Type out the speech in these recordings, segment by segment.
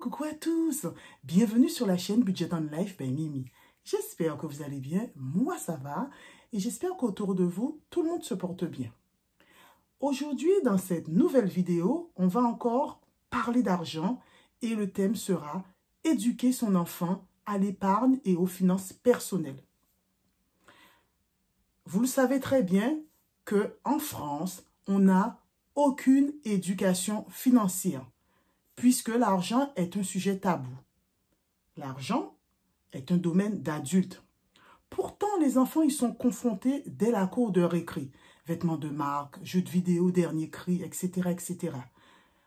coucou à tous. Bienvenue sur la chaîne Budget and Life by Mimi. J'espère que vous allez bien, moi ça va, et j'espère qu'autour de vous, tout le monde se porte bien. Aujourd'hui, dans cette nouvelle vidéo, on va encore parler d'argent et le thème sera « Éduquer son enfant à l'épargne et aux finances personnelles ». Vous le savez très bien qu'en France, on n'a aucune éducation financière, puisque l'argent est un sujet tabou. L'argent est un domaine d'adulte. Pourtant, les enfants y sont confrontés dès la cour de récré. Vêtements de marque, jeux de vidéo, dernier cri, etc., etc.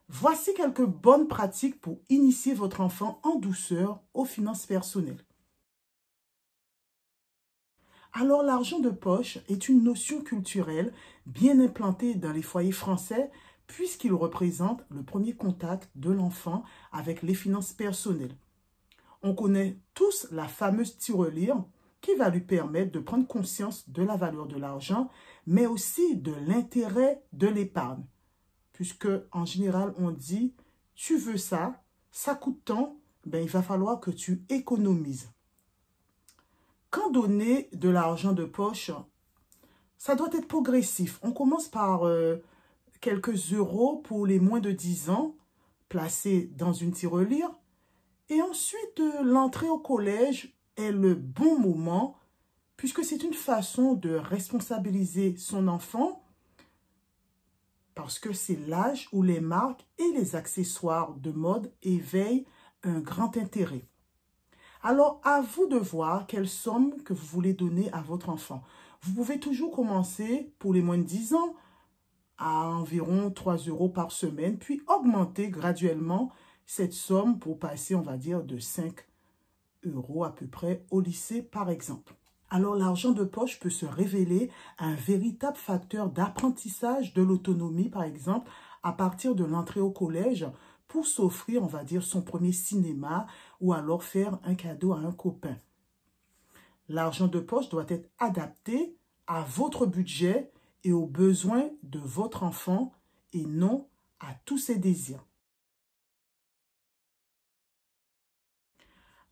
Voici quelques bonnes pratiques pour initier votre enfant en douceur aux finances personnelles. Alors, l'argent de poche est une notion culturelle bien implantée dans les foyers français puisqu'il représente le premier contact de l'enfant avec les finances personnelles. On connaît tous la fameuse tirelire qui va lui permettre de prendre conscience de la valeur de l'argent, mais aussi de l'intérêt de l'épargne. Puisque, en général, on dit, tu veux ça, ça coûte tant, ben, il va falloir que tu économises. Quand donner de l'argent de poche, ça doit être progressif. On commence par quelques euros pour les moins de 10 ans, placés dans une tirelire. Et ensuite, l'entrée au collège est le bon moment, puisque c'est une façon de responsabiliser son enfant, parce que c'est l'âge où les marques et les accessoires de mode éveillent un grand intérêt. Alors, à vous de voir quelle somme que vous voulez donner à votre enfant. Vous pouvez toujours commencer pour les moins de 10 ans à environ 3 euros par semaine, puis augmenter graduellement cette somme pour passer, on va dire, de 5 euros à peu près au lycée, par exemple. Alors, l'argent de poche peut se révéler un véritable facteur d'apprentissage de l'autonomie, par exemple, à partir de l'entrée au collège, pour s'offrir, on va dire, son premier cinéma ou alors faire un cadeau à un copain. L'argent de poche doit être adapté à votre budget et aux besoins de votre enfant et non à tous ses désirs.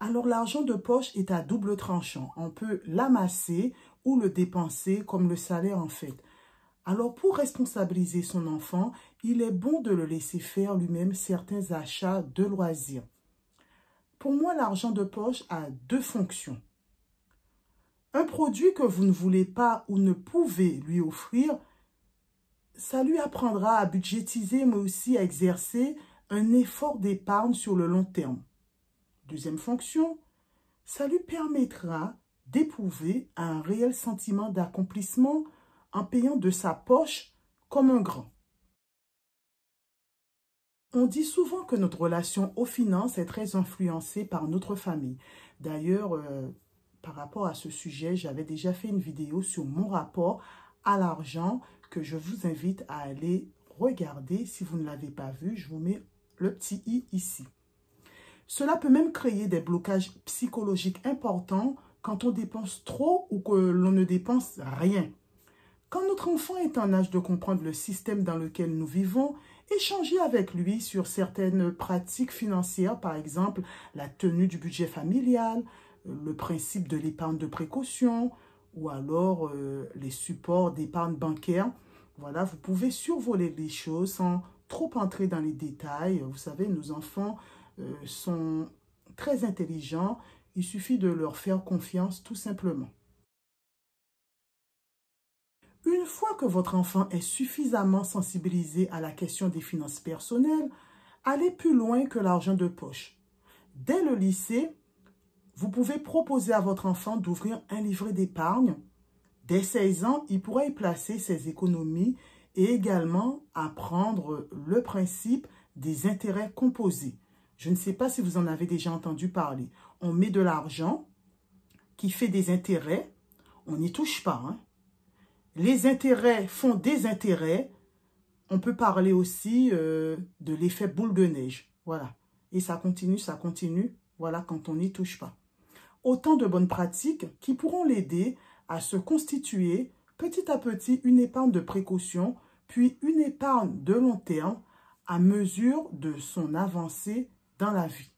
Alors, l'argent de poche est à double tranchant. On peut l'amasser ou le dépenser comme le salaire en fait. Alors, pour responsabiliser son enfant, il est bon de le laisser faire lui-même certains achats de loisirs. Pour moi, l'argent de poche a deux fonctions. Un produit que vous ne voulez pas ou ne pouvez lui offrir, ça lui apprendra à budgétiser, mais aussi à exercer un effort d'épargne sur le long terme. Deuxième fonction, ça lui permettra d'éprouver un réel sentiment d'accomplissement en payant de sa poche comme un grand. On dit souvent que notre relation aux finances est très influencée par notre famille. D'ailleurs, par rapport à ce sujet, j'avais déjà fait une vidéo sur mon rapport à l'argent que je vous invite à aller regarder. Si vous ne l'avez pas vu, je vous mets le petit i ici. Cela peut même créer des blocages psychologiques importants quand on dépense trop ou que l'on ne dépense rien. Quand notre enfant est en âge de comprendre le système dans lequel nous vivons, échanger avec lui sur certaines pratiques financières, par exemple la tenue du budget familial, le principe de l'épargne de précaution ou alors les supports d'épargne bancaire. Voilà, vous pouvez survoler les choses sans trop entrer dans les détails. Vous savez, nos enfants sont très intelligents. Il suffit de leur faire confiance tout simplement. Une fois que votre enfant est suffisamment sensibilisé à la question des finances personnelles, allez plus loin que l'argent de poche. Dès le lycée, vous pouvez proposer à votre enfant d'ouvrir un livret d'épargne. Dès 16 ans, il pourra y placer ses économies et également apprendre le principe des intérêts composés. Je ne sais pas si vous en avez déjà entendu parler. On met de l'argent qui fait des intérêts. On n'y touche pas, hein. Les intérêts font des intérêts. On peut parler aussi de l'effet boule de neige. Voilà. Et ça continue. Voilà, quand on n'y touche pas. Autant de bonnes pratiques qui pourront l'aider à se constituer petit à petit une épargne de précaution, puis une épargne de long terme à mesure de son avancée dans la vie.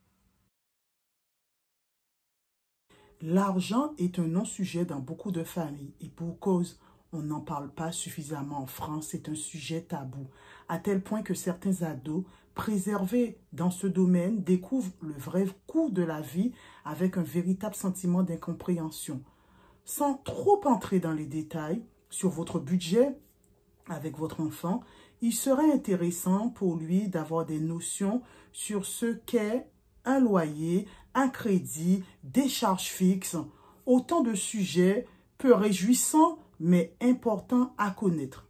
L'argent est un non-sujet dans beaucoup de familles et pour cause, on n'en parle pas suffisamment en France, c'est un sujet tabou, à tel point que certains ados préservés dans ce domaine découvrent le vrai coût de la vie avec un véritable sentiment d'incompréhension. Sans trop entrer dans les détails sur votre budget avec votre enfant, il serait intéressant pour lui d'avoir des notions sur ce qu'est un loyer, un crédit, des charges fixes, autant de sujets peu réjouissants mais importants à connaître.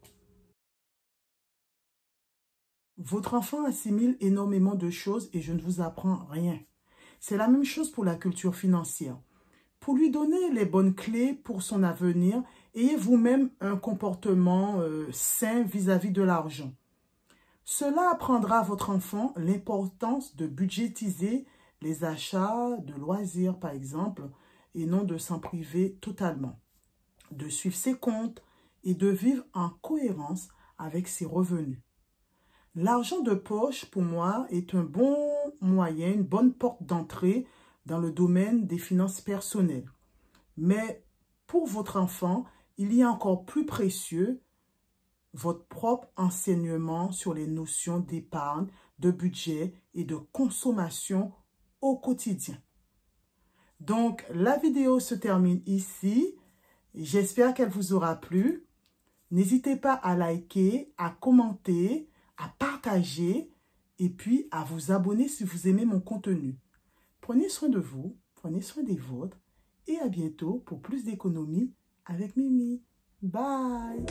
Votre enfant assimile énormément de choses et je ne vous apprends rien. C'est la même chose pour la culture financière. Pour lui donner les bonnes clés pour son avenir, ayez vous-même un comportement sain vis-à-vis de l'argent. Cela apprendra à votre enfant l'importance de budgétiser les achats de loisirs, par exemple, et non de s'en priver totalement, de suivre ses comptes et de vivre en cohérence avec ses revenus. L'argent de poche, pour moi, est un bon moyen, une bonne porte d'entrée dans le domaine des finances personnelles. Mais pour votre enfant, il y a encore plus précieux votre propre enseignement sur les notions d'épargne, de budget et de consommation au quotidien. Donc, la vidéo se termine ici. J'espère qu'elle vous aura plu. N'hésitez pas à liker, à commenter, à partager et puis à vous abonner si vous aimez mon contenu. Prenez soin de vous, prenez soin des vôtres et à bientôt pour plus d'économies avec Mimi. Bye!